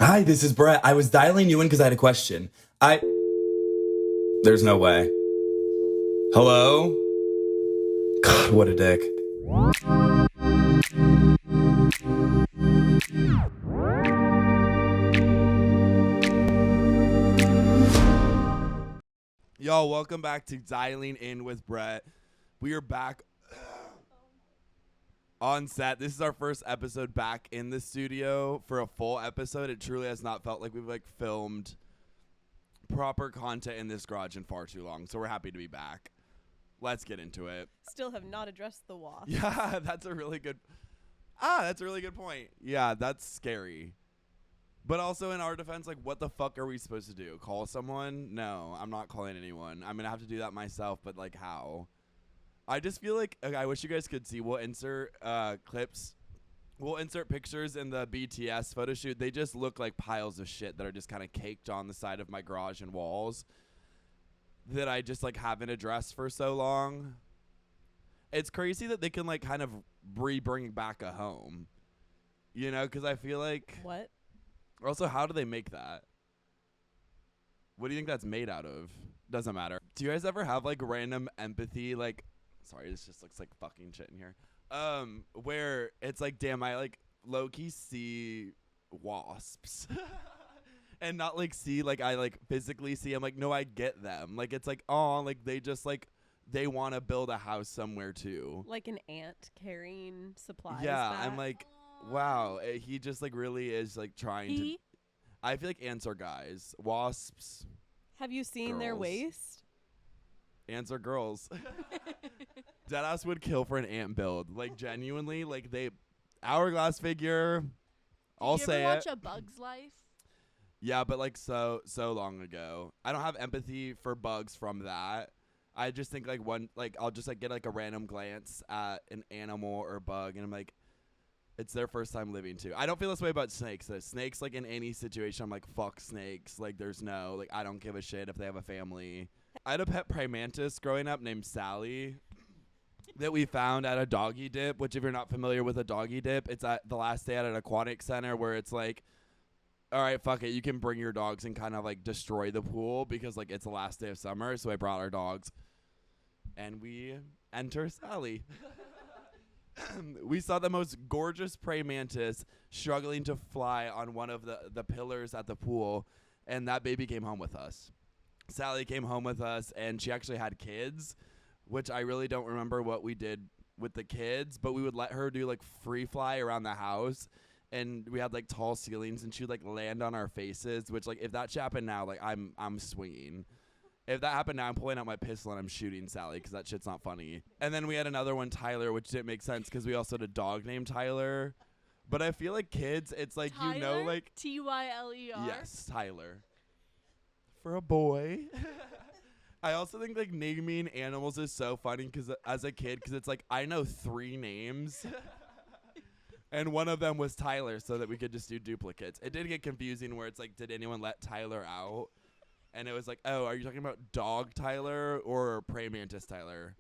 Hi, this is Brett. I was dialing you in because I had a question. There's no way. Hello? God, what a dick. Y'all, welcome back to Dialing In with Brett. We are back on set. This is our first episode back in the studio for a full episode. It truly has not felt like we've filmed proper content in this garage in far too long. So we're happy to be back. Let's get into it. Still have not addressed the wasps. Yeah, that's a really good point. Yeah, that's scary. But also in our defense, what the fuck are we supposed to do? Call someone? No, I'm not calling anyone. I'm going to have to do that myself, but how? I just feel I wish you guys could see. We'll insert clips. We'll insert pictures in the BTS photo shoot. They just look like piles of shit that are just kind of caked on the side of my garage and walls that I just haven't addressed for so long. It's crazy that they can kind of bring back a home. You know, because I feel What? Also, how do they make that? What do you think that's made out of? Doesn't matter. Do you guys ever have random empathy? Sorry, this just looks like fucking shit in here. Where it's damn, I low-key see wasps. And not see I physically see. I'm no, I get them. It's oh, they just they want to build a house somewhere too. Like an ant carrying supplies. Yeah, back. I'm wow. He just really is trying to. I feel ants are guys. Wasps. Have you seen their girls. waist? Ants are girls. Deadass would kill for an ant build. Genuinely, they hourglass figure. I'll say it. Did you ever watch A Bug's Life? Yeah, but so long ago. I don't have empathy for bugs from that. I just think I'll just get a random glance at an animal or bug and I'm it's their first time living too. I don't feel this way about snakes. Snakes in any situation I'm fuck snakes. There's no I don't give a shit if they have a family. I had a pet praying mantis growing up named Sally that we found at a doggy dip, which if you're not familiar with a doggy dip, it's at the last day at an aquatic center where it's all right, fuck it. You can bring your dogs and kind of destroy the pool because it's the last day of summer. So I brought our dogs and we enter Sally. We saw the most gorgeous praying mantis struggling to fly on one of the pillars at the pool. And that baby came home with us. Sally came home with us and she actually had kids, which I really don't remember what we did with the kids, but we would let her do free fly around the house. And we had tall ceilings, and she would land on our faces. Which if that shit happened now, I'm swinging. If that happened now, I'm pulling out my pistol and I'm shooting Sally because that shit's not funny. And then we had another one, Tyler, which didn't make sense because we also had a dog named Tyler. But I feel kids, it's Tyler? Tyler? Yes, Tyler. For a boy. I also think naming animals is so funny because as a kid, because it's I know 3 names. And one of them was Tyler so that we could just do duplicates. It did get confusing where it's did anyone let Tyler out? And it was oh, are you talking about dog Tyler or praying mantis Tyler?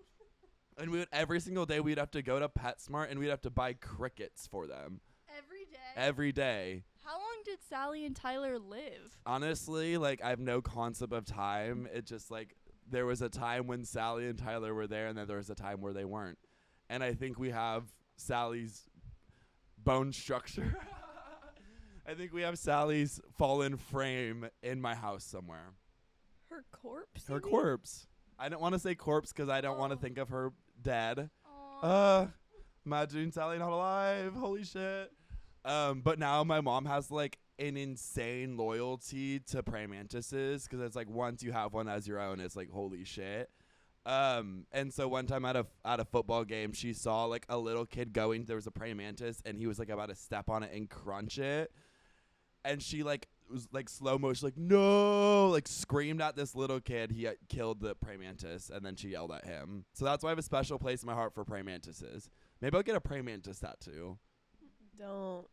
And we would every single day we'd have to go to PetSmart and we'd have to buy crickets for them. Every day? Every day. How long did Sally and Tyler live? Honestly, I have no concept of time. It just there was a time when Sally and Tyler were there and then there was a time where they weren't. And I think we have Sally's bone structure. I think we have Sally's fallen frame in my house somewhere. Her corpse? Her corpse. I don't want to say corpse because I don't want to think of her dead. Aww. Imagine Sally not alive. Holy shit. But now my mom has an insane loyalty to praying mantises because it's once you have one as your own, it's holy shit. And so one time at a football game, she saw a little kid going. There was a praying mantis, and he was about to step on it and crunch it. And she was slow motion, no, screamed at this little kid. He killed the praying mantis, and then she yelled at him. So that's why I have a special place in my heart for praying mantises. Maybe I'll get a praying mantis tattoo. Don't.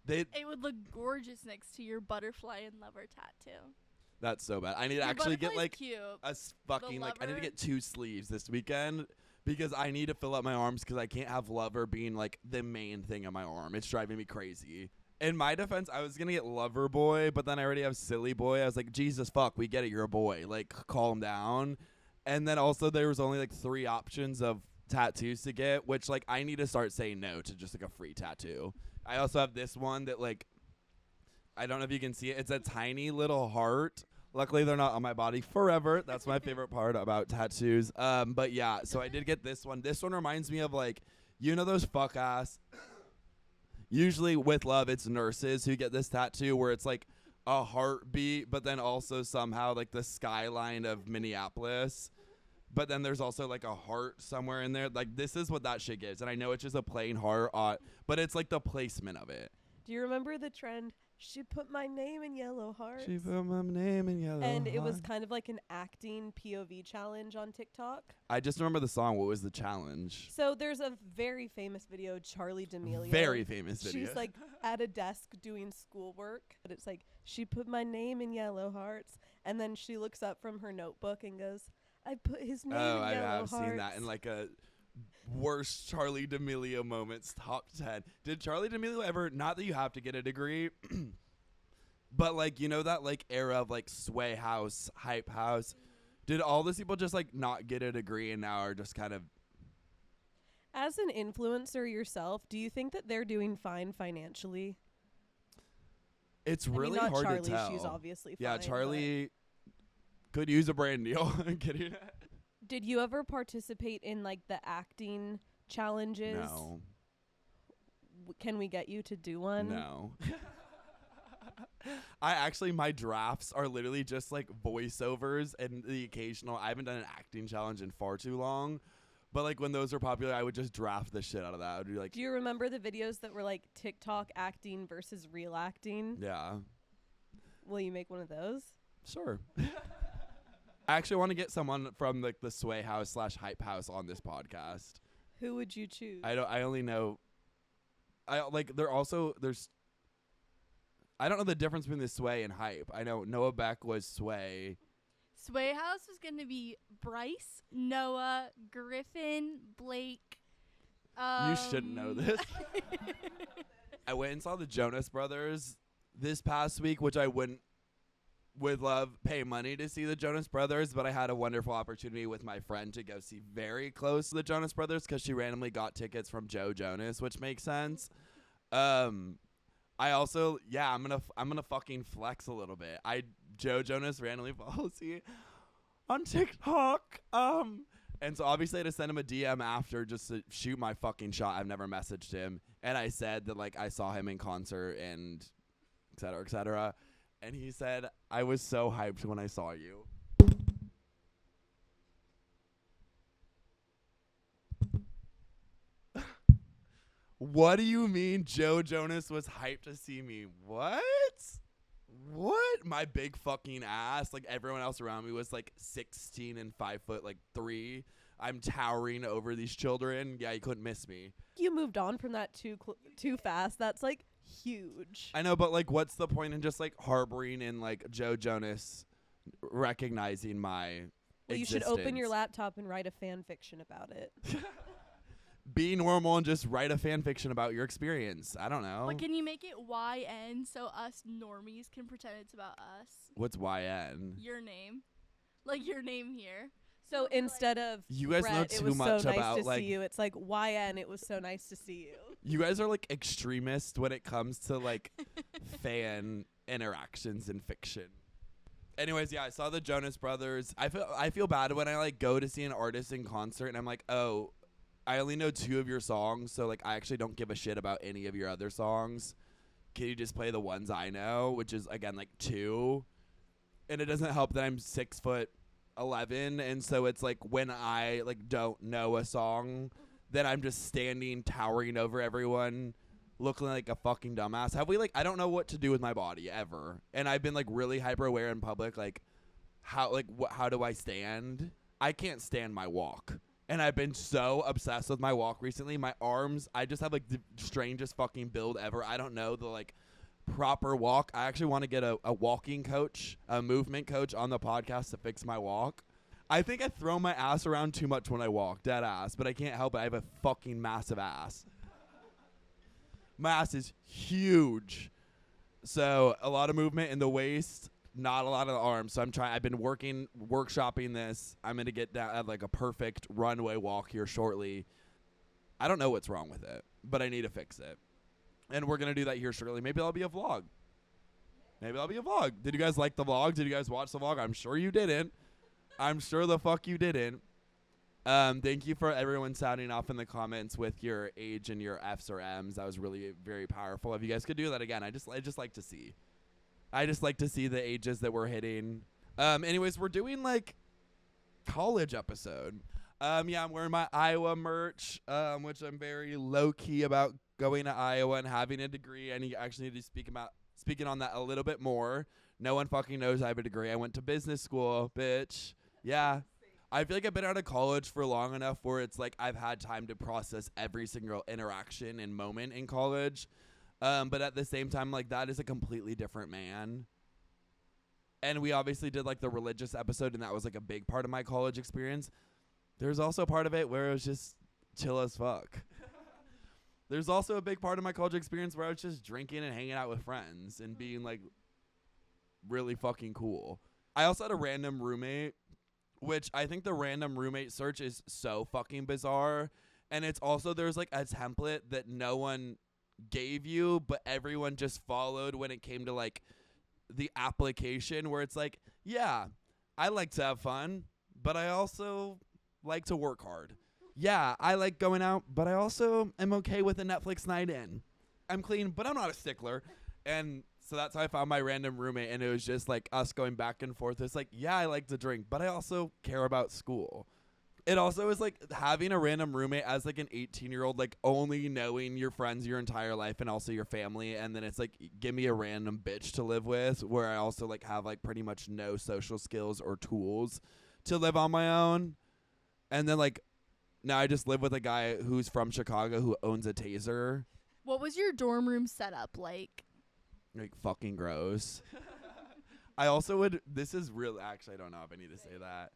It would look gorgeous next to your butterfly and lover tattoo. That's so bad. I need to Your actually get butterfly's cute. a fucking I need to lover? get 2 sleeves this weekend because I need to fill up my arms because I can't have lover being the main thing on my arm. It's driving me crazy. In my defense, I was going to get lover boy, but then I already have silly boy. I was like, Jesus fuck, we get it, you're a boy. Like, calm down. And then also there was only like 3 options of tattoos to get, which like I need to start saying no to just like a free tattoo. I also have this one that like, I don't know if you can see it. It's a tiny little heart. Luckily, they're not on my body forever. That's my favorite part about tattoos. But yeah, so I did get this one. This one reminds me of like, you know those fuck ass. Usually with love, it's nurses who get this tattoo where it's like a heartbeat, but then also somehow like the skyline of Minneapolis. But then there's also like a heart somewhere in there. Like this is what that shit gives. And I know it's just a plain heart, but it's like the placement of it. Do you remember the trend? She put my name in yellow hearts. She put my name in yellow And it was heart. kind of like an acting POV challenge on TikTok. I just remember the song. What was the challenge? So there's a very famous video, Charlie D'Amelio. Very famous video. She's like at a desk doing schoolwork. But it's like, she put my name in yellow hearts. And then she looks up from her notebook and goes, I put his name in yellow hearts. Oh, I have seen that in like a worst Charlie D'Amelio moments top 10. Did Charlie D'Amelio ever, not that you have to get a degree, but like, you know, that like era of like sway house, hype house, did all those people just like not get a degree and now are just kind of. As an influencer yourself, do you think that they're doing fine financially? It's I mean, really not hard Charlie, to tell. she's obviously fine. Yeah, Charlie could use a brand deal. I'm kidding. Did you ever participate in like the acting challenges? No. Can we get you to do one? No. My drafts are literally just like voiceovers and the occasional. I haven't done an acting challenge in far too long, but like when those are popular, I would just draft the shit out of that. I would be like, Do you remember the videos that were like TikTok acting versus real acting? yeah, Will you make one of those? sure. I actually want to get someone from like the sway house / hype house on this podcast. Who would you choose? I only know. There's. I don't know the difference between the sway and hype. I know Noah Beck was sway. Sway House was going to be Bryce, Noah, Griffin, Blake. You shouldn't know this. I went and saw the Jonas Brothers this past week, which I would love pay money to see the Jonas Brothers, but I had a wonderful opportunity with my friend to go see very close to the Jonas Brothers because she randomly got tickets from Joe Jonas, which makes sense. I also, I'm gonna fucking flex a little bit. Joe Jonas randomly follows me on TikTok. And so obviously I had to send him a DM after just to shoot my fucking shot. I've never messaged him, and I said that like I saw him in concert and et cetera, et cetera. And he said, I was so hyped when I saw you. What do you mean Joe Jonas was hyped to see me? What? My big fucking ass. Like everyone else around me was like 16 and 5'3". I'm towering over these children. Yeah, you couldn't miss me. You moved on from that too fast. That's like huge. I know, but like what's the point in just like harboring in like Joe Jonas recognizing my Well, you should existence? open your laptop and write a fan fiction about it. Be normal and just write a fan fiction about your experience. I don't know. But can you make it YN so us normies can pretend it's about us? What's YN? Your name. Like your name here. So instead of You guys Brett, know it too was much so nice about to like see you. It's like YN, it was so nice to see you. you guys are like extremists when it comes to like fan interactions in fiction. Anyways, yeah, I saw the Jonas Brothers. I feel bad when I like go to see an artist in concert and I'm like, oh, I only know 2 of your songs, so like I actually don't give a shit about any of your other songs. Can you just play the ones I know, which is again like 2? And it doesn't help that I'm 6'11", and so it's like when I like don't know a song, then I'm just standing towering over everyone, looking like a fucking dumbass. I don't know what to do with my body ever, and I've been like really hyper aware in public, like how do I stand? I can't stand my walk. And I've been so obsessed with my walk recently. My arms, I just have like the strangest fucking build ever. I don't know the like proper walk. I actually want to get a walking coach, a movement coach on the podcast to fix my walk. I think I throw my ass around too much when I walk, dead ass, but I can't help it. I have a fucking massive ass. My ass is huge. So a lot of movement in the waist, not a lot of the arms. So I've been workshopping this. I'm going to get down at like a perfect runway walk here shortly. I don't know what's wrong with it, but I need to fix it. And we're going to do that here shortly. Maybe that'll be a vlog. Did you guys like the vlog? Did you guys watch the vlog? I'm sure you didn't. I'm sure the fuck you didn't. Thank you for everyone sounding off in the comments with your age and your F's or M's. That was really very powerful. If you guys could do that again, I just like to see. I just like to see the ages that we're hitting. Anyways, we're doing like college episode. Yeah, I'm wearing my Iowa merch, which I'm very low key about going to Iowa and having a degree. I actually need to speaking on that a little bit more. No one fucking knows I have a degree. I went to business school, bitch. Yeah. I feel like I've been out of college for long enough where it's like I've had time to process every single interaction and moment in college. But at the same time, like, that is a completely different man. And we obviously did like the religious episode, and that was like a big part of my college experience. There's also a part of it where it was just chill as fuck. There's also a big part of my college experience where I was just drinking and hanging out with friends and being like really fucking cool. I also had a random roommate, which I think the random roommate search is so fucking bizarre. And it's also, there's like a template that no one gave you, but everyone just followed when it came to like the application, where it's like, yeah, I like to have fun, but I also like to work hard. Yeah, I like going out, but I also am okay with a Netflix night in. I'm clean, but I'm not a stickler. And so that's how I found my random roommate, and it was just like us going back and forth. It's like, yeah, I like to drink, but I also care about school. It also is like having a random roommate as like an 18-year-old, like only knowing your friends your entire life and also your family. And then it's like, give me a random bitch to live with, where I also like have like pretty much no social skills or tools to live on my own. And then like now I just live with a guy who's from Chicago who owns a taser. What was your dorm room setup like? Like fucking gross. I also would, this is real, actually I don't know if I need to say that.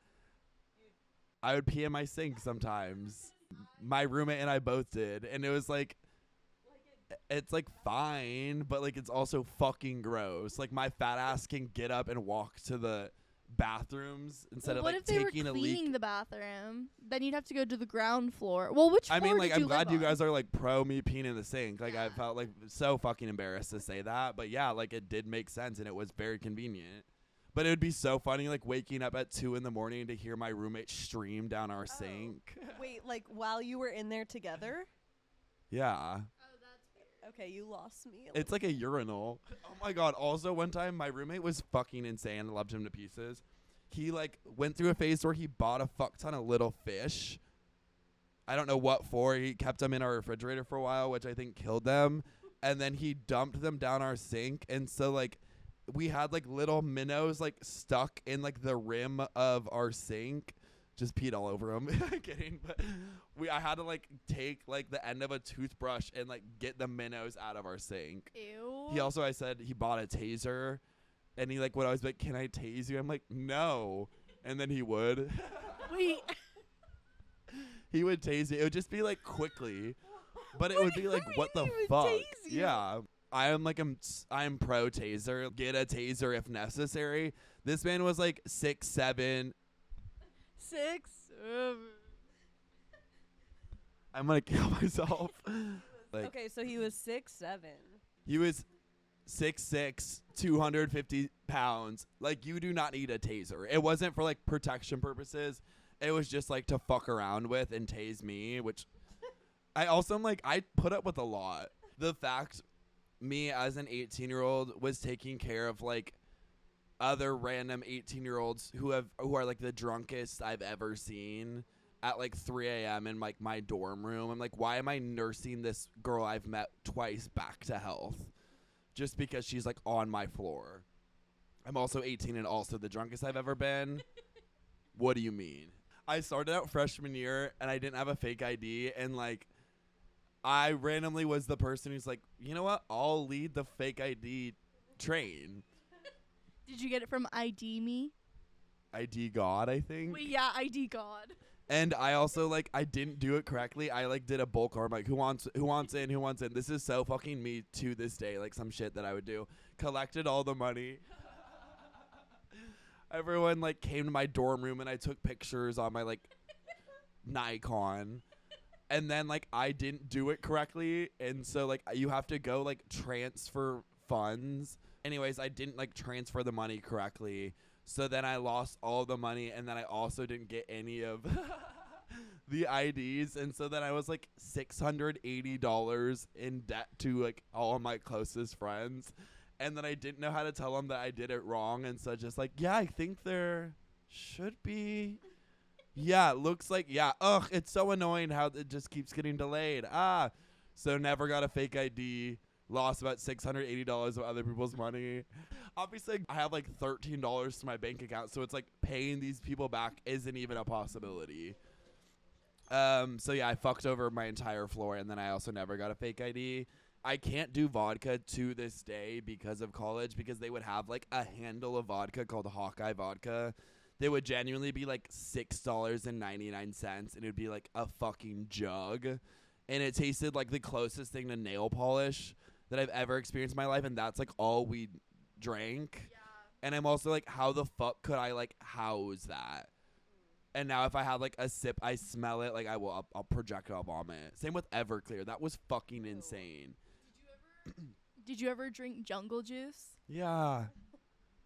I would pee in my sink sometimes. My roommate and I both did. And it was like, it's like fine, but like it's also fucking gross. Like my fat ass can get up and walk to the bathrooms instead of like taking a leak. What if they were cleaning the bathroom? Then you'd have to go to the ground floor. Well, which floor I mean, like, did you I'm glad live you guys on? are like pro me peeing in the sink. Like I felt like so fucking embarrassed to say that. But yeah, like it did make sense and it was very convenient. But it would be so funny, like, waking up at 2 in the morning to hear my roommate stream down our sink. Wait, like while you were in there together? Yeah. Oh, that's weird. Okay, you lost me. It's like a urinal. Oh, my God. Also, one time, my roommate was fucking insane. I loved him to pieces. He, like, went through a phase where he bought a fuck ton of little fish. I don't know what for. He kept them in our refrigerator for a while, which I think killed them. And then he dumped them down our sink. And so, like, we had like little minnows like stuck in like the rim of our sink. Just peed all over them. Kidding, but I had to like take like the end of a toothbrush and like get the minnows out of our sink. Ew. I said he bought a taser, and he like, when I was like, can I tase you? I'm like, no. And then he would. Wait. He would tase you. It would just be like quickly, but it would be like, what the fuck? Yeah. I am pro taser. Get a taser if necessary. This man was like 6'7". 6. I'm gonna kill myself. Like, okay, so he was 6'7". he was 6'6", 250 pounds. Like, you do not need a taser. It wasn't for like protection purposes. It was just like to fuck around with and tase me, which I also am like, I put up with a lot. The fact me as an 18-year-old was taking care of like other random 18-year-olds who are like the drunkest I've ever seen at like 3 a.m. in like my dorm room. I'm like, why am I nursing this girl I've met twice back to health just because she's like on my floor? I'm also 18 and also the drunkest I've ever been. What do you mean? I started out freshman year and I didn't have a fake ID, and like I randomly was the person who's like, you know what? I'll lead the fake ID train. Did you get it from ID Me? ID God, I think. Wait, yeah, ID God. And I also like I didn't do it correctly. I like did a bulk order. I'm like, who wants in? This is so fucking me to this day. Like some shit that I would do. Collected all the money. Everyone like came to my dorm room and I took pictures on my like Nikon. And then like I didn't do it correctly, and so like you have to go like transfer funds. Anyways, I didn't like transfer the money correctly. So then I lost all the money, and then I also didn't get any of the IDs. And so then I was like $680 in debt to like all of my closest friends. And then I didn't know how to tell them that I did it wrong. And so just like, yeah, I think there should be. Yeah, it looks like, yeah. Ugh, it's so annoying how it just keeps getting delayed. So never got a fake ID. Lost about $680 of other people's money. Obviously, I have like $13 to my bank account, so it's like paying these people back isn't even a possibility. So yeah, I fucked over my entire floor, and then I also never got a fake ID. I can't do vodka to this day because of college, because they would have like a handle of vodka called Hawkeye vodka. They would genuinely be like $6.99, and it would be like a fucking jug. And it tasted like the closest thing to nail polish that I've ever experienced in my life, and that's like all we drank. Yeah. And I'm also like, how the fuck could I like house that? And now if I have like a sip, I smell it, like I'll projectile vomit. Same with Everclear. That was fucking insane. Did you ever drink jungle juice? Yeah.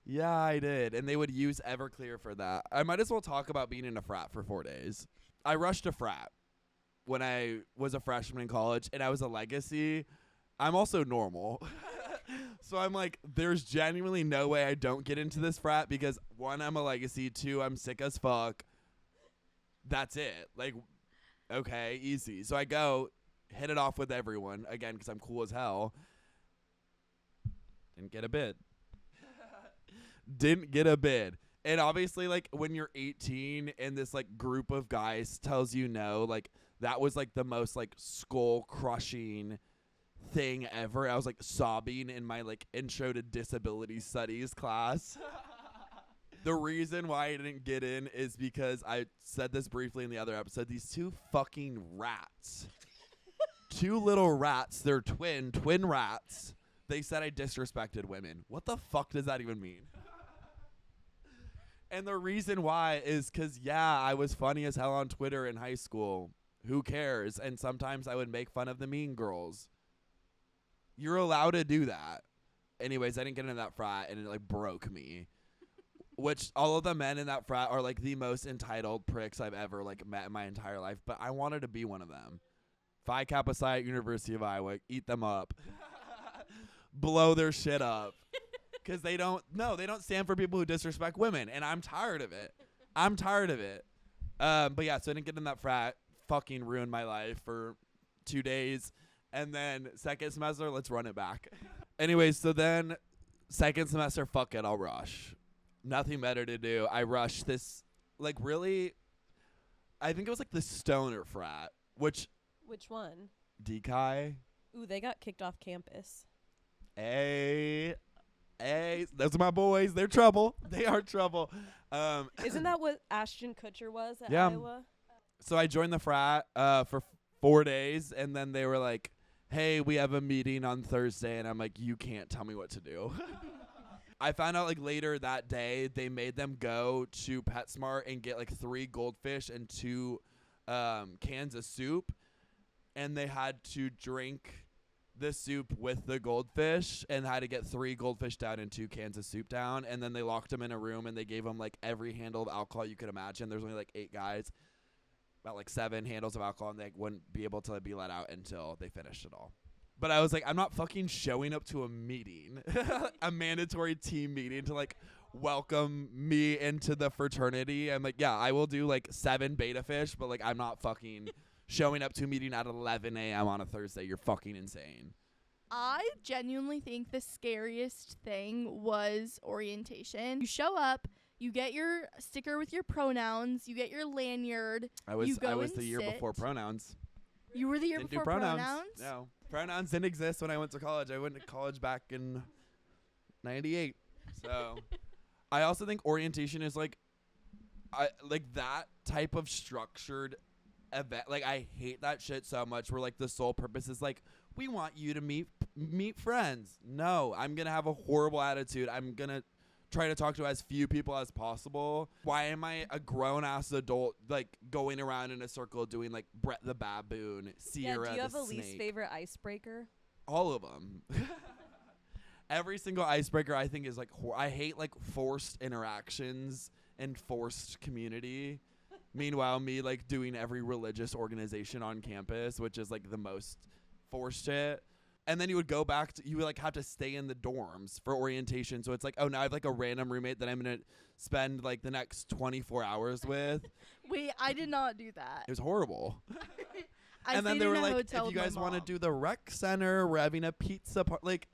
Yeah, I did. And they would use Everclear for that. I might as well talk about being in a frat for 4 days. I rushed a frat when I was a freshman in college, and I was a legacy. I'm also normal. So I'm like, there's genuinely no way I don't get into this frat because 1, I'm a legacy. 2, I'm sick as fuck. That's it. Like, okay, easy. So I go, hit it off with everyone, again, because I'm cool as hell. Didn't get a bid. Didn't get a bid. And obviously, like, when you're 18 and this, like, group of guys tells you no, like, that was, like, the most, like, skull-crushing thing ever. I was, like, sobbing in my, like, intro to disability studies class. The reason why I didn't get in is because I said this briefly in the other episode. These 2 fucking rats. 2 little rats. They're twin rats. They said I disrespected women. What the fuck does that even mean? And the reason why is because, yeah, I was funny as hell on Twitter in high school. Who cares? And sometimes I would make fun of the mean girls. You're allowed to do that. Anyways, I didn't get into that frat, and it, like, broke me. Which all of the men in that frat are, like, the most entitled pricks I've ever, like, met in my entire life. But I wanted to be one of them. Phi Kappa Psi at University of Iowa. Eat them up. Blow their shit up. Because they don't stand for people who disrespect women. And I'm tired of it. But yeah, so I didn't get in that frat. Fucking ruined my life for 2 days. And then second semester, let's run it back. Anyways, so then second semester, fuck it, I'll rush. Nothing better to do. I rushed this, like, really, I think it was like the stoner frat. Which one? Dekai. Ooh, they got kicked off campus. Hey, those are my boys. They're trouble. They are trouble. Isn't that what Ashton Kutcher was at Yeah. Iowa? So I joined the frat for 4 days, and then they were like, hey, we have a meeting on Thursday. And I'm like, you can't tell me what to do. I found out, like, later that day, they made them go to PetSmart and get, like, 3 goldfish and 2 cans of soup. And they had to drink the soup with the goldfish and had to get 3 goldfish down and 2 cans of soup down. And then they locked them in a room, and they gave them, like, every handle of alcohol you could imagine. There's only, like, 8 guys. About, like, 7 handles of alcohol, and they wouldn't be able to be let out until they finished it all. But I was like, I'm not fucking showing up to a meeting, a mandatory team meeting to, like, welcome me into the fraternity. I'm like, yeah, I will do, like, 7 beta fish, but, like, I'm not fucking showing up to a meeting at 11 a.m. on a Thursday. You're fucking insane. I genuinely think the scariest thing was orientation. You show up, you get your sticker with your pronouns, you get your lanyard. I was and the year sit. before pronouns. You were the year Didn't before do pronouns. pronouns? No. Pronouns didn't exist when I went to college. I went to college back in 98. So I also think orientation is, like, I like that type of structured event. Like I hate that shit so much where like the sole purpose is like we want you to meet friends. No, I'm going to have a horrible attitude. I'm going to try to talk to as few people as possible. Why am I a grown ass adult like going around in a circle doing like Brett the baboon, Sierra do you have the a snake? least favorite icebreaker? All of them. Every single icebreaker I think is like I hate like forced interactions and forced community. Meanwhile, me like doing every religious organization on campus, which is like the most forced shit. And then you would go back to, you would like have to stay in the dorms for orientation. So it's like, oh, now I have like a random roommate that I'm going to spend like the next 24 hours with. Wait, I did not do that. It was horrible. I And then stayed they in were a like, hotel if you with my guys want to mom. do the rec center, we're having a pizza like,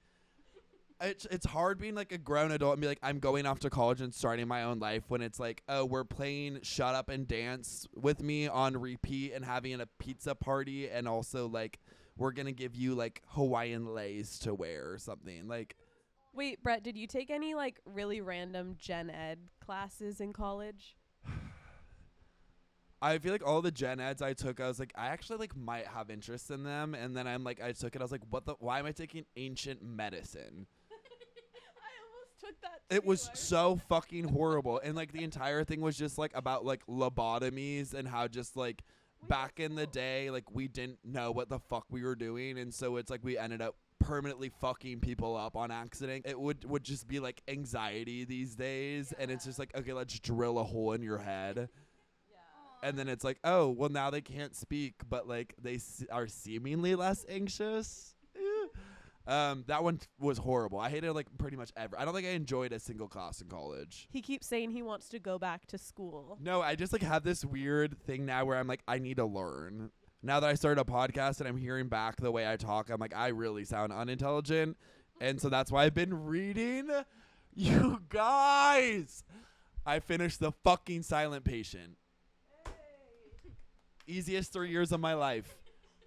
it's hard being like a grown adult and be like, I'm going off to college and starting my own life when it's like, oh, we're playing Shut Up and Dance with me on repeat and having a pizza party, and also like we're gonna give you like Hawaiian lays to wear or something. Like, Wait, Brett, did you take any like really random gen ed classes in college? I feel like all the gen eds I took, I was like, I actually like might have interest in them, and then I'm like, I took it, I was like, why am I taking ancient medicine? I almost took that. It was so fucking horrible. And like the entire thing was just like about like lobotomies and how just like back in the day, like we didn't know what the fuck we were doing. And so it's like we ended up permanently fucking people up on accident. It would just be like anxiety these days. And it's just like, okay, let's drill a hole in your head. And then it's like, oh, well, now they can't speak, but like they are seemingly less anxious. That one was horrible. I hated like pretty much I don't think I enjoyed a single class in college. He keeps saying he wants to go back to school. No, I just like have this weird thing now where I'm like, I need to learn. Now that I started a podcast and I'm hearing back the way I talk, I'm like, I really sound unintelligent. And so that's why I've been reading. You guys, I finished The Fucking Silent Patient. Easiest 3 years of my life.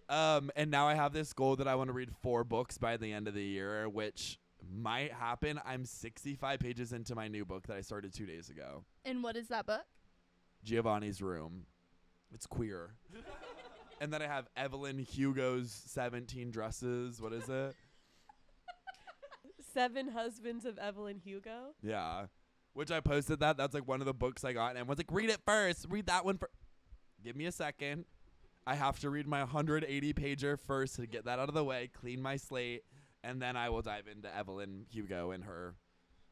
And now I have this goal that I want to read 4 books by the end of the year, which might happen. I'm 65 pages into my new book that I started 2 days ago. And what is that book? Giovanni's Room. It's queer. And then I have Evelyn Hugo's 17 Dresses. What is it? 7 Husbands of Evelyn Hugo. Yeah. Which I posted that. That's like one of the books I got. And everyone's like, read it first. Read that one first. Give me a second. I have to read my 180 pager first to get that out of the way, clean my slate, and then I will dive into Evelyn Hugo and her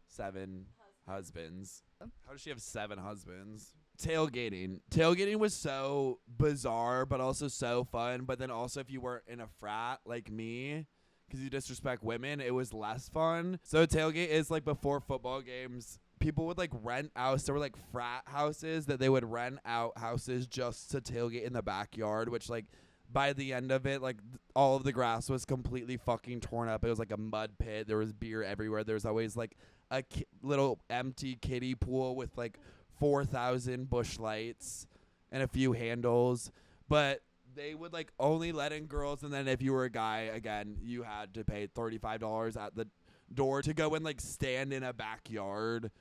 7 husbands. How does she have 7 husbands? Tailgating. Tailgating was so bizarre, but also so fun. But then also if you were in a frat like me, because you disrespect women, it was less fun. So tailgate is like before football games. People would like rent out. There were like frat houses that they would rent out houses just to tailgate in the backyard, which like by the end of it, like all of the grass was completely fucking torn up. It was like a mud pit. There was beer everywhere. There was always like a little empty kiddie pool with like 4,000 bush lights and a few handles. But they would like only let in girls. And then if you were a guy, again, you had to pay $35 at the door to go and like stand in a backyard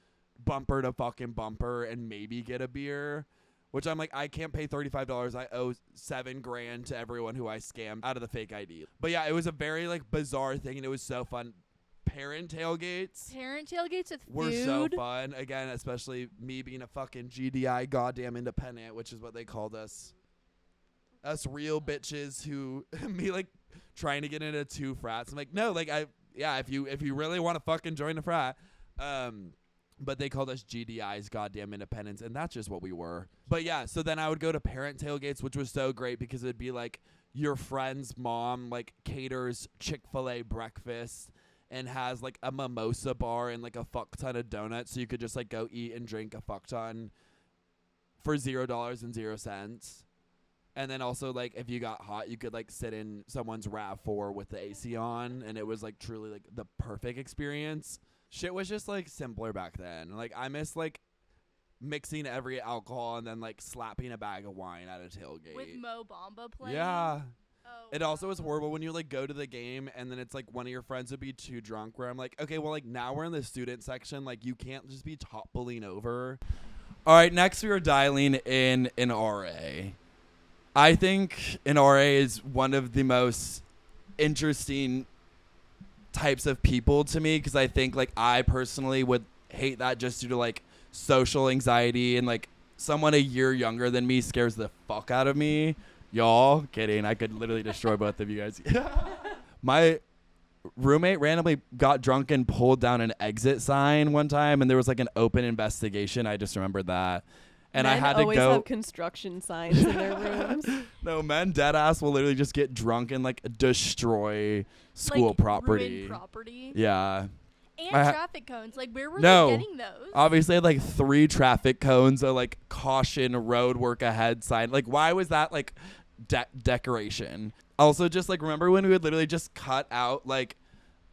bumper to fucking bumper and maybe get a beer, which I'm like, I can't pay $35. I owe $7,000 to everyone who I scammed out of the fake ID. But yeah, it was a very like bizarre thing, and it was so fun. Parent tailgates With were food. so fun. Again, especially me being a fucking GDI goddamn independent, which is what they called us. Us real bitches who me like trying to get into 2 frats. I'm like, no, like if you really want to fucking join a frat, but they called us GDIs, goddamn independents, and that's just what we were. But yeah, so then I would go to parent tailgates, which was so great because it'd be like your friend's mom like caters Chick-fil-A breakfast and has like a mimosa bar and like a fuck ton of donuts, so you could just like go eat and drink a fuck ton for $0.00. And then also, like, if you got hot, you could, like, sit in someone's RAV4 with the AC on, and it was, like, truly, like, the perfect experience. Shit was just, like, simpler back then. Like, I miss, like, mixing every alcohol and then, like, slapping a bag of wine at a tailgate. With Mo Bamba playing. Yeah. Oh, It also was horrible when you, like, go to the game, and then it's, like, one of your friends would be too drunk, where I'm like, okay, well, like, now we're in the student section. Like, you can't just be toppling over. All right, next we are dialing in an RA. I think an RA is one of the most interesting types of people to me because I think like I personally would hate that just due to like social anxiety and like someone a year younger than me scares the fuck out of me. Y'all, kidding. I could literally destroy both of you guys. My roommate randomly got drunk and pulled down an exit sign one time and there was like an open investigation. I just remembered that. And Men I had to always go have construction signs in their rooms. No, men dead ass will literally just get drunk and like destroy school like, property. Ruin property. Yeah. And I traffic cones. Like, where were No. they getting those? Obviously, I had like 3 traffic cones, a like caution road work ahead sign. Like, why was that like decoration? Also, just like remember when we would literally just cut out like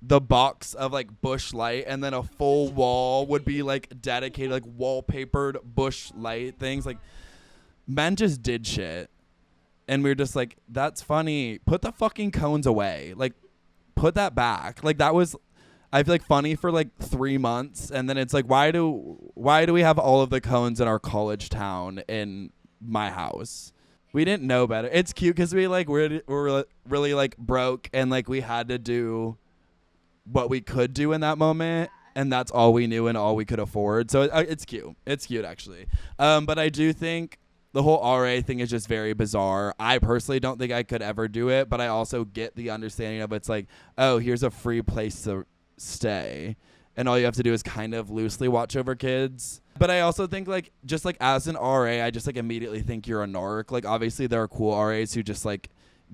the box of like bush light and then a full wall would be like dedicated like wallpapered bush light things. Like men just did shit and we were just like, that's funny, put the fucking cones away, like put that back. Like that was, I feel like, funny for like 3 months and then it's like, why do we have all of the cones in our college town in my house? We didn't know better. It's cute because we're really like broke and like we had to do what we could do in that moment and that's all we knew and all we could afford. So it's cute. It's cute actually. But I do think the whole RA thing is just very bizarre. I personally don't think I could ever do it, but I also get the understanding of it's like, oh, here's a free place to stay and all you have to do is kind of loosely watch over kids. But I also think like just like as an RA, I just like immediately think you're a narc. Like obviously there are cool RAs who just like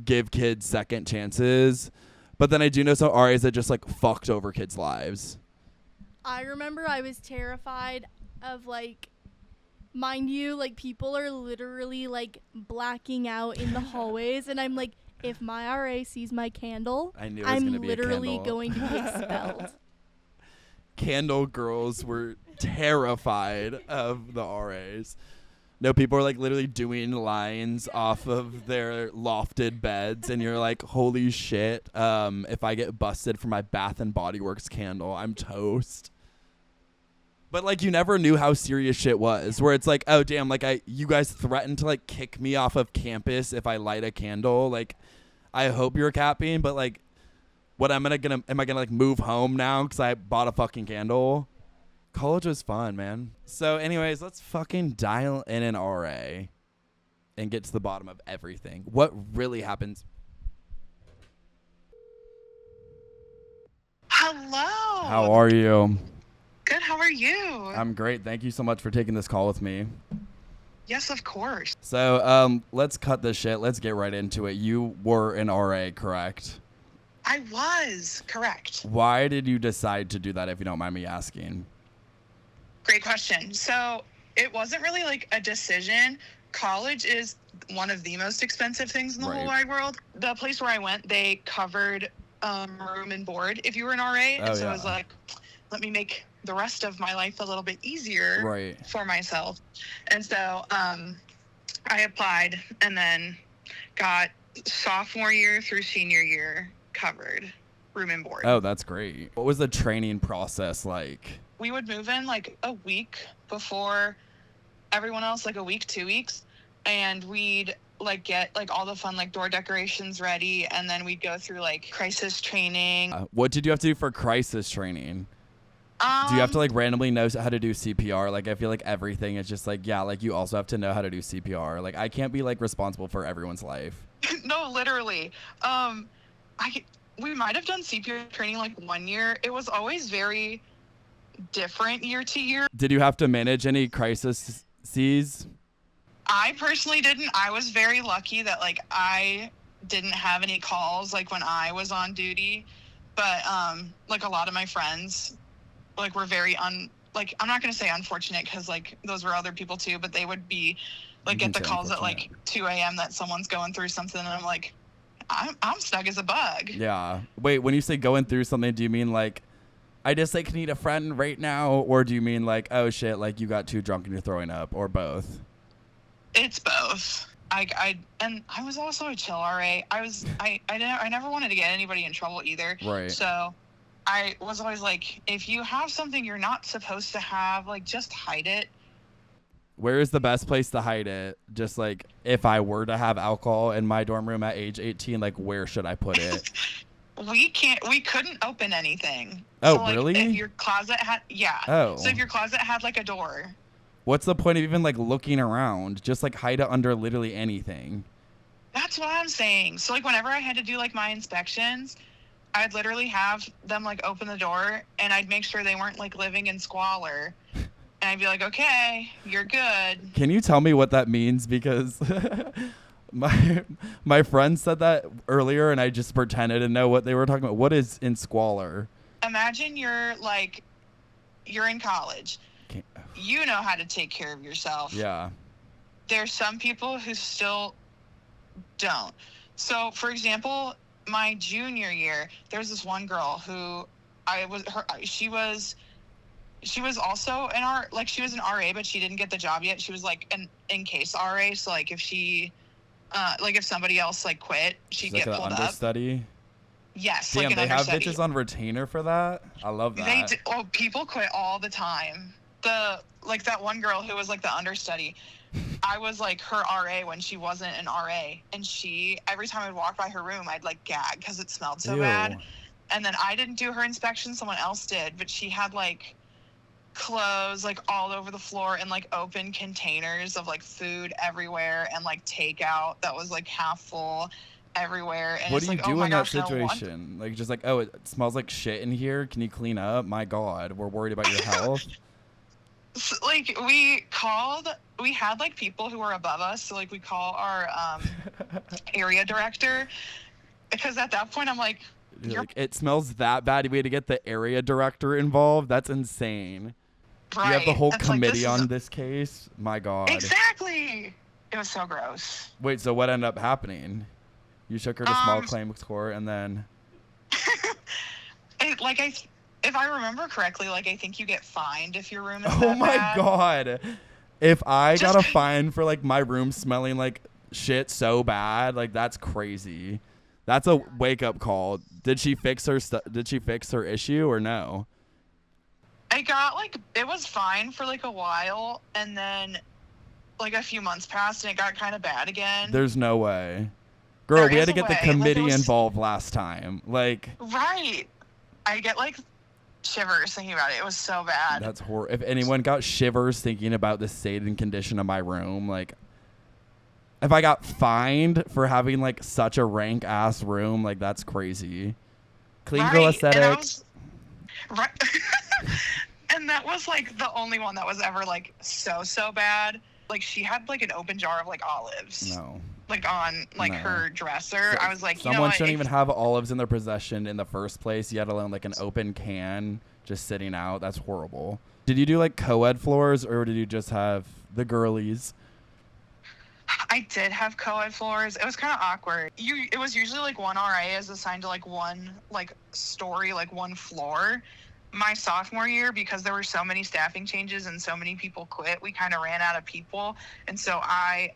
give kids second chances. But then I do know some RAs that just like fucked over kids' lives. I remember I was terrified of like, mind you, like people are literally like blacking out in the hallways, and I'm like, if my RA sees my candle, I knew it was I'm be literally a candle. going to be expelled. Candle girls were terrified of the RAs. No, people are like literally doing lines off of their lofted beds, and you're like, holy shit. If I get busted for my Bath and Body Works candle, I'm toast. But like you never knew how serious shit was, where it's like, oh damn, like you guys threatened to like kick me off of campus if I light a candle. Like, I hope you're capping, but like, what am I gonna like move home now because I bought a fucking candle? College was fun, man. So anyways, let's fucking dial in an RA and get to the bottom of everything. What really happens? Hello. How are you? Good. How are you? I'm great. Thank you so much for taking this call with me. Yes, of course. So let's cut this shit. Let's get right into it. You were an RA, correct? I was correct. Why did you decide to do that, if you don't mind me asking? Great question. So it wasn't really like a decision. College is one of the most expensive things in the whole wide world. The place where I went, they covered room and board if you were an RA. And so I was like, let me make the rest of my life a little bit easier for myself. And so I applied and then got sophomore year through senior year covered room and board. Oh, that's great. What was the training process like? We would move in like a week before everyone else, like a week, 2 weeks. And we'd like get like all the fun like door decorations ready. And then we'd go through like crisis training. What did you have to do for crisis training? Do you have to like randomly know how to do CPR? Like I feel like everything is just like, yeah, like you also have to know how to do CPR. Like I can't be like responsible for everyone's life. No, literally. We might have done CPR training like 1 year. It was always very different year to year. Did you have to manage any crises? I personally didn't. I was very lucky that like I didn't have any calls like when I was on duty, but like a lot of my friends like were very I'm not going to say unfortunate because like those were other people too, but they would be like get the calls at like 2 a.m. that someone's going through something and I'm like, I'm snug as a bug. Yeah. Wait, when you say going through something, do you mean like I just like need a friend right now, or do you mean like, oh shit, like you got too drunk and you're throwing up, or both? It's both. I was also a chill RA. I never wanted to get anybody in trouble either. Right. So I was always like, if you have something you're not supposed to have, like just hide it. Where is the best place to hide it? Just like if I were to have alcohol in my dorm room at age 18, like where should I put it? We couldn't open anything. Oh, so, like, really? If your closet had, Oh. So if your closet had like a door. What's the point of even like looking around? Just like hide it under literally anything. That's what I'm saying. So like whenever I had to do like my inspections, I'd literally have them like open the door and I'd make sure they weren't like living in squalor. And I'd be like, okay, you're good. Can you tell me what that means? Because my friend said that earlier and I just pretended to know what they were talking about. What is in squalor? Imagine you're in college. You know how to take care of yourself. Yeah. There's some people who still don't. So, for example, my junior year, there's this one girl who she was also she was an RA, but she didn't get the job yet. She was like an in-case RA. So like if she, if somebody else like quit, she'd get like pulled an understudy? up. Yes. Damn, like an they have understudy. bitches on retainer for that? I love that. People quit all the time. That one girl who was like the understudy, I was like her RA when she wasn't an RA. And every time I'd walk by her room, I'd like gag because it smelled so bad. And then I didn't do her inspection, someone else did, but she had like clothes like all over the floor and like open containers of like food everywhere and like takeout that was like half full everywhere. And what it's do you like, do oh my in that gosh, situation? Like just like, oh, it smells like shit in here. Can you clean up? My God, we're worried about your health. So, like we had like people who were above us, so like we call our area director, because at that point I'm like, like it smells that bad. We had to get the area director involved. That's insane. right. You have the whole It's committee like, on this case. My God. Exactly. It was so gross. Wait, so what ended up happening? You took her to small claims court and then if I remember correctly, like I think you get fined if your room is oh that my bad. God. If I got a fine for like my room smelling like shit so bad, like that's crazy. That's a wake up call. Did she fix her issue or no? I got it was fine for like a while, and then like a few months passed and it got kind of bad again. There's no way. Girl, There we had is to a get the way. committee involved last time. Like Right. I get like shivers thinking about it. It was so bad. that's horrible. If anyone got shivers thinking about the state and condition of my room, like if I got fined for having like such a rank ass room, like that's crazy. Clean girl aesthetic. Right. And that was like the only one that was ever like so bad. Like she had like an open jar of like olives. No. Like on like her dresser. So I was like, someone shouldn't even have olives in their possession in the first place, yet alone like an open can just sitting out. That's horrible. Did you do like co-ed floors or did you just have the girlies? I did have co-ed floors. It was kind of awkward. It was usually like one RA is assigned to like one like story, like one floor. My sophomore year, because there were so many staffing changes and so many people quit, we kind of ran out of people. And so I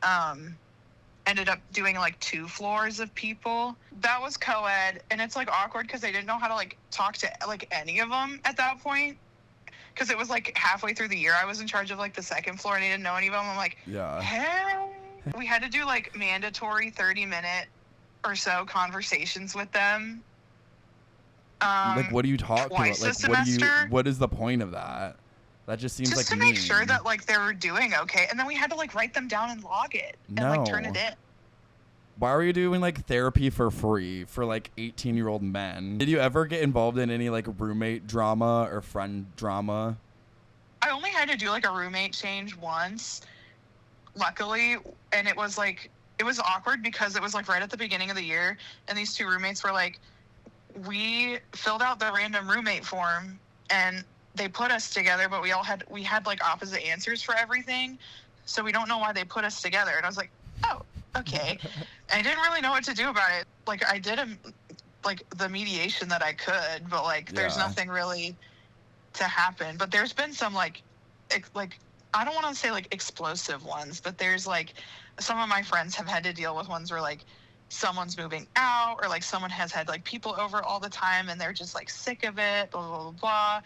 ended up doing like 2 floors of people. That was co-ed, and it's like awkward because I didn't know how to like talk to like any of them at that point. Because it was like halfway through the year, I was in charge of like the 2nd floor and I didn't know any of them. I'm like, yeah. Hey. We had to do like mandatory 30-minute or so conversations with them. Like what do you talk about? Twice Like a semester. what is the point of that? That just seems just like to make mean. sure that like they were doing okay, and then we had to like write them down and log it and like turn it in. Why were you doing like therapy for free for like 18-year-old men? Did you ever get involved in any like roommate drama or friend drama? I only had to do like a roommate change once, luckily, and it was awkward because it was like right at the beginning of the year, and these 2 roommates were like, we filled out the random roommate form and they put us together, but we had like opposite answers for everything, so we don't know why they put us together. And I was like, oh, okay. I didn't really know what to do about it. Like I did like the mediation that I could, but like there's nothing really to happen. But there's been some like I don't want to say like explosive ones, but there's like some of my friends have had to deal with ones where like someone's moving out, or like someone has had like people over all the time and they're just like sick of it, blah blah blah,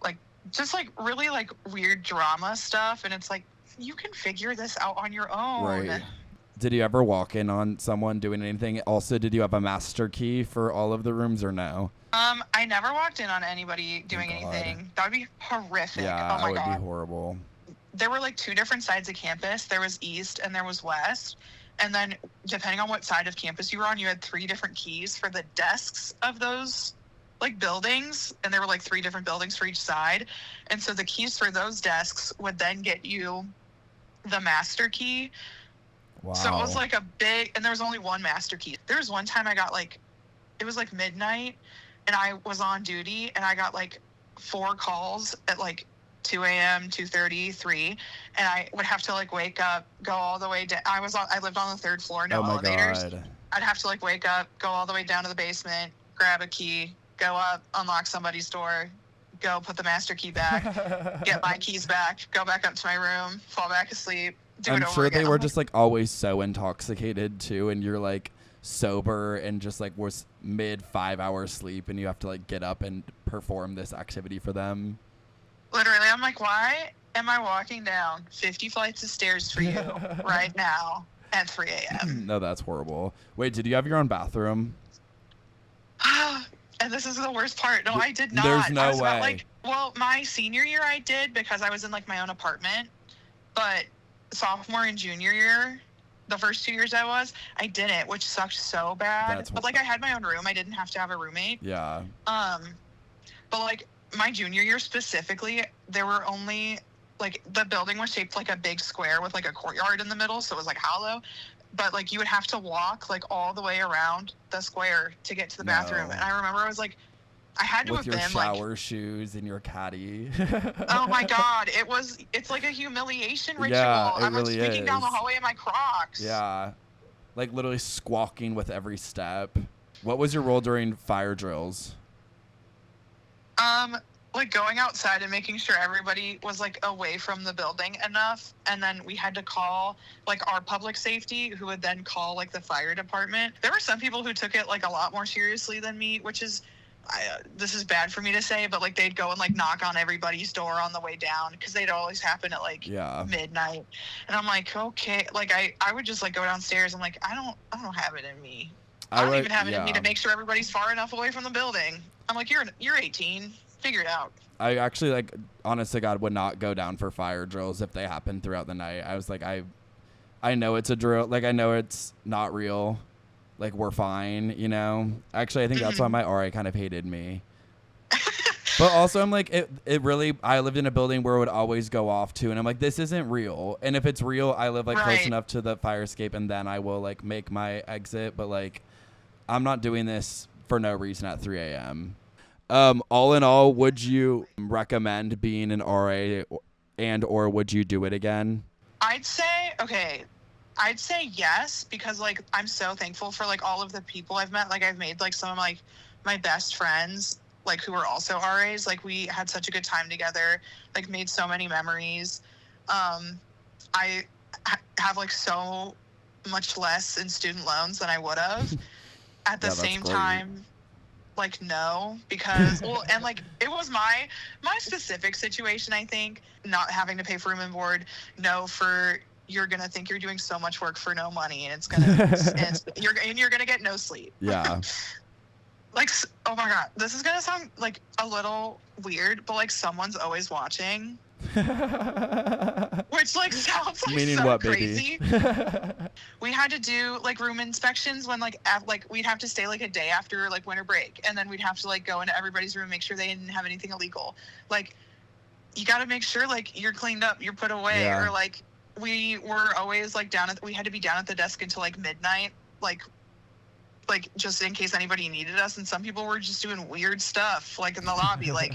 like just like really like weird drama stuff. And it's like, you can figure this out on your own. Right. Did you ever walk in on someone doing anything? Also, did you have a master key for all of the rooms or no? I never walked in on anybody doing anything. That would be horrific. Yeah, oh my that would God. be horrible. There were like 2 different sides of campus. There was east and there was west. And then depending on what side of campus you were on, you had 3 different keys for the desks of those like buildings. And there were like 3 different buildings for each side. And so the keys for those desks would then get you the master key. Wow. So it was like a big, and there was only one master key. There was one time I got like, it was like midnight and I was on duty and I got like 4 calls at like 2 a.m., 2:30, 3, and I would have to like wake up, go all the way down. I lived on the 3rd floor, no elevators. God. I'd have to like wake up, go all the way down to the basement, grab a key, go up, unlock somebody's door, go put the master key back, get my keys back, go back up to my room, fall back asleep, do I'm it over sure again. they were just like always so intoxicated too, and you're like sober and just like was mid 5-hour sleep, and you have to like get up and perform this activity for them. Literally, I'm like, why am I walking down 50 flights of stairs for you right now at 3 a.m.? No, that's horrible. Wait, did you have your own bathroom? And this is the worst part. No, I did not. There's no I was way. About, like, well, my senior year I did because I was in like my own apartment. But sophomore and junior year, the first 2 years I didn't, which sucked so bad. But like I had my own room. I didn't have to have a roommate. Yeah. But like my junior year specifically, there were only like the building was shaped like a big square with like a courtyard in the middle, so it was like hollow. But like you would have to walk like all the way around the square to get to the bathroom. And I remember I was like, I had to with have your been shower shoes and your caddy. Oh my God, it's like a humiliation ritual. Yeah, it I'm like really sneaking down the is. hallway in my Crocs. Yeah, like literally squawking with every step. What was your role during fire drills? Like going outside and making sure everybody was like away from the building enough, and then we had to call like our public safety, who would then call like the fire department. There were some people who took it like a lot more seriously than me, which is this is bad for me to say, but like they'd go and like knock on everybody's door on the way down, because they'd always happen at like midnight. And I'm like, okay, like I would just like go downstairs. I'm like, I don't have it in me. I don't even have it in me to make sure everybody's far enough away from the building. I'm like, you're 18. Figure it out. I actually, like, honest to God, would not go down for fire drills if they happened throughout the night. I was like, I know it's a drill. Like, I know it's not real. Like, we're fine, you know? Actually, I think that's why my RA kind of hated me. But also, I'm like, it really, I lived in a building where it would always go off, too. And I'm like, this isn't real. And if it's real, I live, like, close enough to the fire escape, and then I will, like, make my exit. But, like, I'm not doing this for no reason at 3 a.m. All in all, would you recommend being an RA or would you do it again? I'd say yes, because like I'm so thankful for like all of the people I've met. Like I've made like some of like my best friends like who were also RAs. Like we had such a good time together, like made so many memories. I have like so much less in student loans than I would have. At the same time, like no, because well, and like it was my specific situation. I think not having to pay for room and board. No, for you're gonna think you're doing so much work for no money, and it's gonna you're gonna get no sleep. Yeah. Like, oh my God, this is gonna sound like a little weird, but like someone's always watching. Which like sounds like meaning so what, crazy. Baby? We had to do like room inspections when like we'd have to stay like a day after like winter break, and then we'd have to like go into everybody's room, make sure they didn't have anything illegal. Like you got to make sure like you're cleaned up, you're put away, or like we were always like we had to be down at the desk until like midnight, like just in case anybody needed us. And some people were just doing weird stuff like in the lobby. Like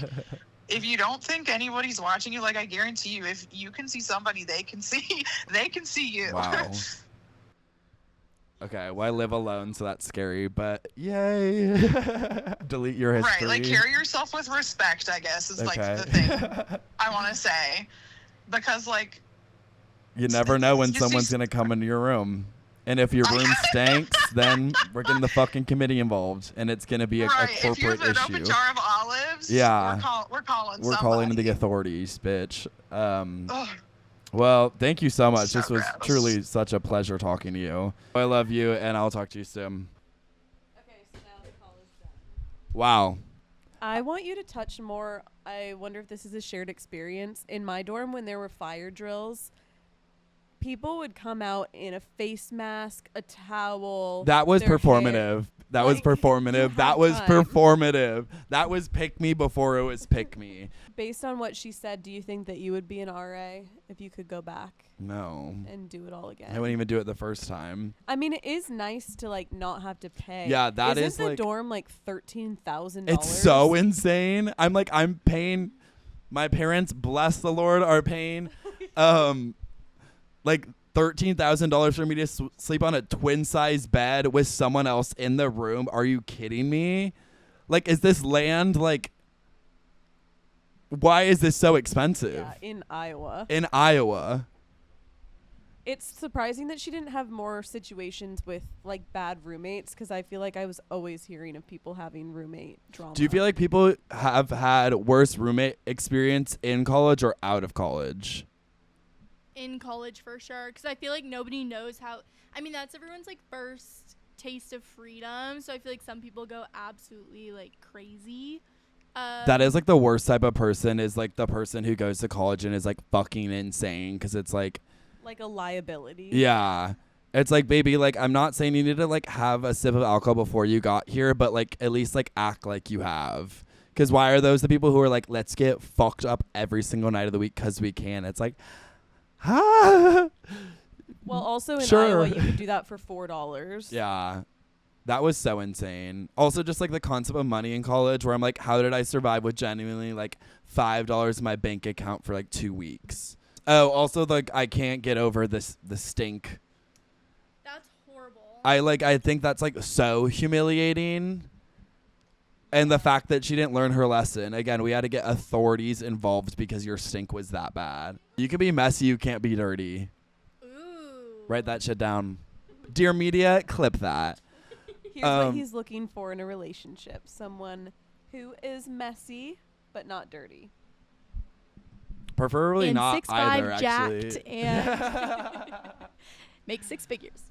if you don't think anybody's watching you, like I guarantee you, if you can see somebody, they can see you. Wow. Okay, well I live alone, so that's scary, but yay. Delete your history. Right, like carry yourself with respect, I guess, is like the thing I want to say. Because like you never know when someone's going to come into your room. And if your room stinks, then we're getting the fucking committee involved, and it's going to be a corporate issue. If you have an open jar of olives, we're calling We're calling the authorities, bitch. Well, thank you so much. So This was gross. truly such a pleasure talking to you. I love you, and I'll talk to you soon. Okay, so now the call is done. Wow. I want you to touch more. I wonder if this is a shared experience. In my dorm, when there were fire drills, people would come out in a face mask, a towel. That was their hair. performative. That was Like, you performative. That had was time. performative. That was pick me before it was pick me. Based on what she said, do you think that you would be an RA if you could go back No. and do it all again? I wouldn't even do it the first time. I mean, it is nice to like not have to pay. Yeah, that Isn't is, the like- dorm like $13,000? It's so insane. I'm paying, my parents, bless the Lord, are paying like $13,000 for me to sleep on a twin size bed with someone else in the room. Are you kidding me? Like, is this land like, why is this so expensive? Yeah, in Iowa. In Iowa. It's surprising that she didn't have more situations with like bad roommates, because I feel like I was always hearing of people having roommate drama. Do you feel like people have had worse roommate experience in college or out of college? In college for sure, because I feel like nobody knows how. I mean, that's everyone's like first taste of freedom, so I feel like some people go absolutely like crazy. That is like the worst type of person, is like the person who goes to college and is like fucking insane, because it's like a liability? yeah, it's like, baby, like, I'm not saying you need to like have a sip of alcohol before you got here, but like at least like act like you have. Because why are those the people who are like, let's get fucked up every single night of the week because we can? It's like, Well, also in Sure. Iowa, you could do that for $4. yeah. That was so insane. Also, just like the concept of money in college, where I'm like, how did I survive with genuinely like $5 in my bank account for like 2 weeks? Oh, also, like, I can't get over the stink. That's horrible. I think that's like so humiliating. And the fact that she didn't learn her lesson. Again, we had to get authorities involved because your stink was that bad. You can be messy, you can't be dirty. Ooh. Write that shit down. Dear media, clip that. Here's what Um, he's looking for in a relationship: someone who is messy but not dirty. Preferably and not 6'5" either, jacked actually. and make 6 figures.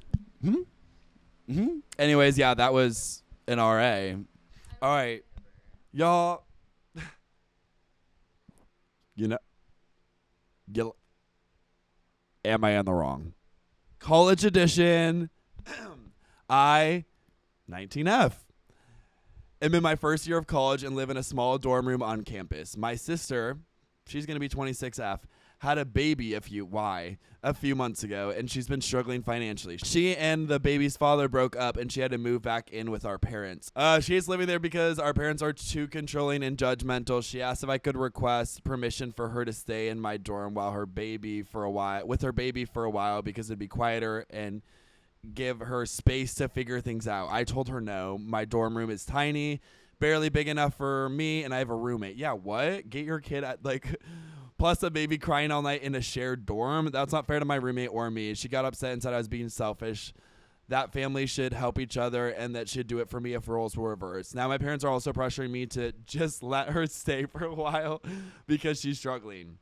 Anyways, yeah, that was an RA. All right, y'all. Am I in the wrong? College edition. 19F. I'm in my first year of college and live in a small dorm room on campus. My sister, she's going to be 26F, had a baby a few months ago, and she's been struggling financially. She and the baby's father broke up, and she had to move back in with our parents. She is living there because our parents are too controlling and judgmental. She asked if I could request permission for her to stay in my dorm with her baby for a while because it'd be quieter and give her space to figure things out. I told her no. My dorm room is tiny, barely big enough for me, and I have a roommate. Yeah, what? Get your kid at like plus a baby crying all night in a shared dorm? That's not fair to my roommate or me. She got upset and said I was being selfish. That family should help each other and that she'd do it for me if roles were reversed. Now my parents are also pressuring me to just let her stay for a while because she's struggling.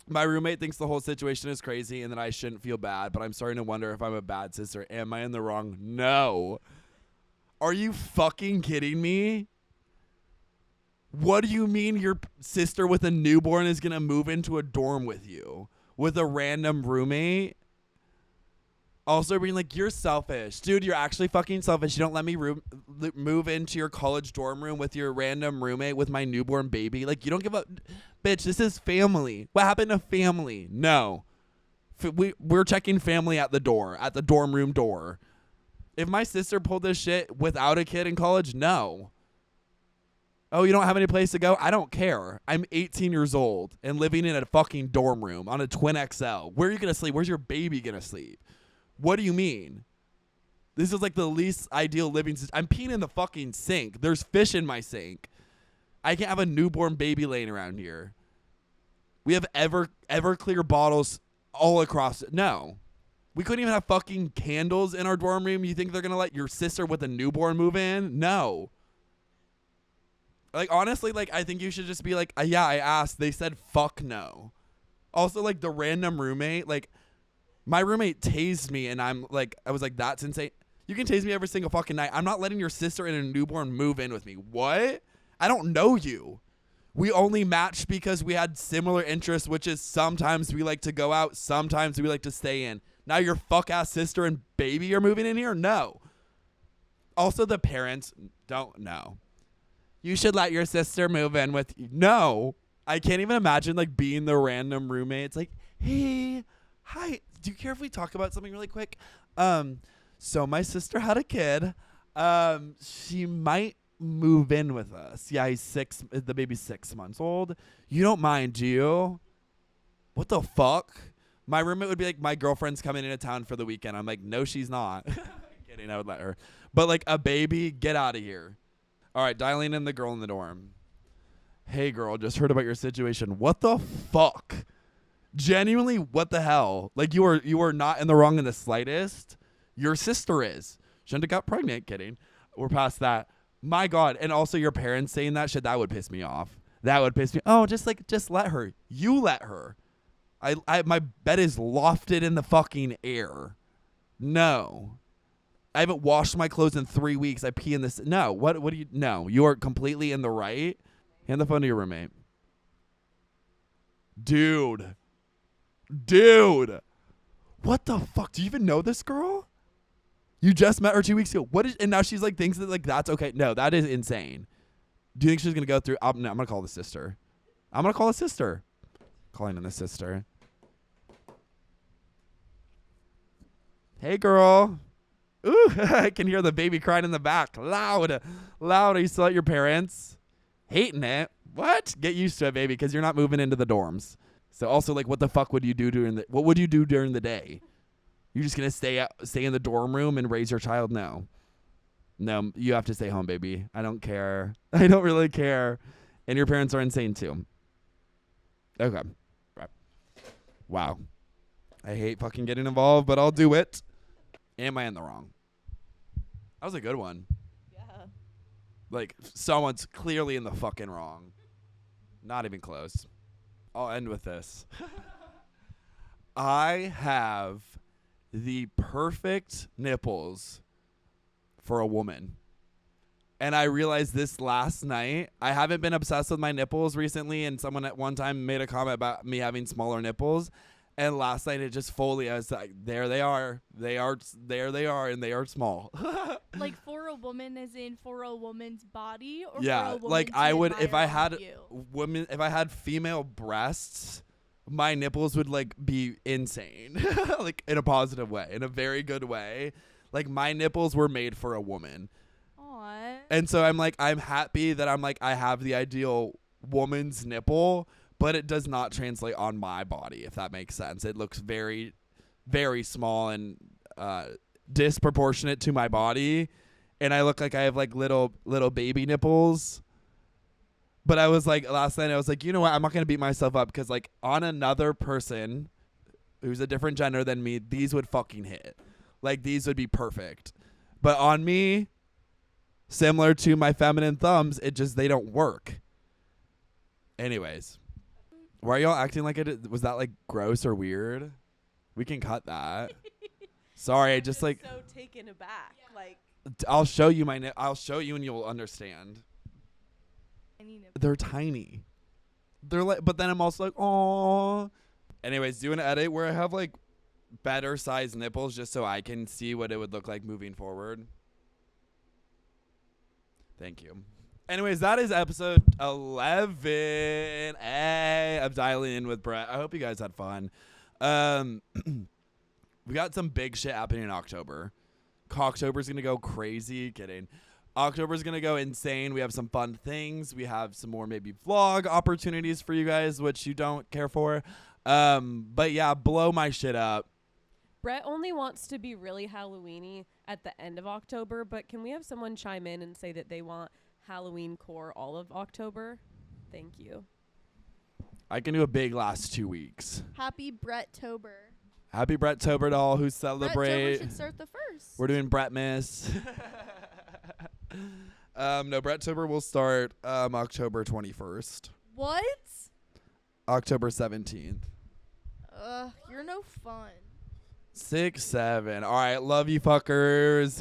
My roommate thinks the whole situation is crazy and that I shouldn't feel bad, but I'm starting to wonder if I'm a bad sister. Am I in the wrong? No. Are you fucking kidding me? What do you mean your sister with a newborn is going to move into a dorm with you? With a random roommate? Also being like, you're selfish. Dude, you're actually fucking selfish. You don't let me move into your college dorm room with your random roommate with my newborn baby. Like, you don't give up. Bitch, this is family. What happened to family? No. We're checking family at the door, at the dorm room door. If my sister pulled this shit without a kid in college, no. Oh, you don't have any place to go? I don't care. I'm 18 years old and living in a fucking dorm room on a twin XL. Where are you going to sleep? Where's your baby going to sleep? What do you mean? This is like the least ideal living system. I'm peeing in the fucking sink. There's fish in my sink. I can't have a newborn baby laying around here. We have Everclear bottles all across it. No. We couldn't even have fucking candles in our dorm room. You think they're going to let your sister with a newborn move in? No. Like, honestly, like, I think you should just be like, yeah, I asked. They said fuck no. Also, like, the random roommate, like, my roommate tased me, and I was like, that's insane. You can tase me every single fucking night. I'm not letting your sister and a newborn move in with me. What? I don't know you. We only matched because we had similar interests, which is sometimes we like to go out, sometimes we like to stay in. Now your fuck-ass sister and baby are moving in here? No. Also, the parents don't know. You should let your sister move in with you. No. I can't even imagine, like, being the random roommate. It's like, hey, hi. Do you care if we talk about something really quick? So my sister had a kid. She might move in with us. Yeah, the baby's 6 months old. You don't mind, do you? What the fuck? My roommate would be like, my girlfriend's coming into town for the weekend. I'm like, no, she's not. Kidding, I would let her. But like, a baby, get out of here. All right, dialing in the girl in the dorm. Hey girl, just heard about your situation. What the fuck? Genuinely, what the hell? Like, you are not in the wrong in the slightest. Your sister is. Shouldn't have got pregnant. Kidding. We're past that. My God. And also your parents saying that shit, that would piss me off. That would piss me. Oh, just let her. You let her. My bed is lofted in the fucking air. No. I haven't washed my clothes in 3 weeks. I pee in this. No. What do you? No. You are completely in the right. Hand the phone to your roommate. Dude. What the fuck? Do you even know this girl? You just met her 2 weeks ago. And now she's like, thinks that like that's okay. No, that is insane. Do you think she's gonna go through? No, I'm gonna call the sister. Calling in the sister. Hey, girl. Ooh, I can hear the baby crying in the back. Loud. Are you still at your parents? Hating it. What? Get used to it, baby, because you're not moving into the dorms. So also, like, what the fuck would you do during the day? You're just gonna stay in the dorm room and raise your child? No, you have to stay home, baby. I don't care. I don't really care. And your parents are insane too. Okay. Right. Wow. I hate fucking getting involved, but I'll do it. Am I in the wrong? That was a good one. Yeah. Like, someone's clearly in the fucking wrong. Not even close. I'll end with this. I have the perfect nipples for a woman. And I realized this last night. I haven't been obsessed with my nipples recently, and someone at one time made a comment about me having smaller nipples. And last night it just fully, I was like, there they are. There they are, and they are small. Like, for a woman, as in for a woman's body, or yeah, for a woman like to I would, if admire I had on you? if I had female breasts, my nipples would like be insane. Like, in a positive way, in a very good way. Like, my nipples were made for a woman. Aww. And so I'm happy that I have the ideal woman's nipple, but it does not translate on my body, if that makes sense. It looks very, very small and disproportionate to my body, and I look like I have like little baby nipples. But I was like, last night I was like, you know what? I'm not gonna beat myself up, because like on another person who's a different gender than me, these would fucking hit. Like, these would be perfect. But on me, similar to my feminine thumbs, they don't work. Anyways, why are y'all acting like it? Was that like gross or weird? We can cut that. Sorry, I just like. So taken aback, like. I'll show you I'll show you and you'll understand. They're tiny. They're like, but then I'm also like, oh. Anyways, do an edit where I have like better sized nipples, just so I can see what it would look like moving forward. Thank you. Anyways, that is episode 11. Hey, I'm dialing in with Brett. I hope you guys had fun. We got some big shit happening in October. Cocktober's going to go crazy. Kidding. October's going to go insane. We have some fun things. We have some more maybe vlog opportunities for you guys, which you don't care for. But yeah, blow my shit up. Brett only wants to be really Halloween-y at the end of October, but can we have someone chime in and say that they want Halloween core all of October? Thank you. I can do a big last 2 weeks. Happy Brett-tober. Happy Brett-tober to all who celebrate. Brett-tober should start the first. We're doing Brettmas. No, Brett-tober will start October 21st. What? October 17th. You're no fun. 6, 7. All right, love you fuckers.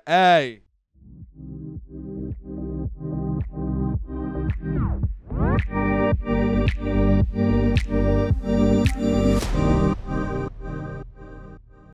Hey.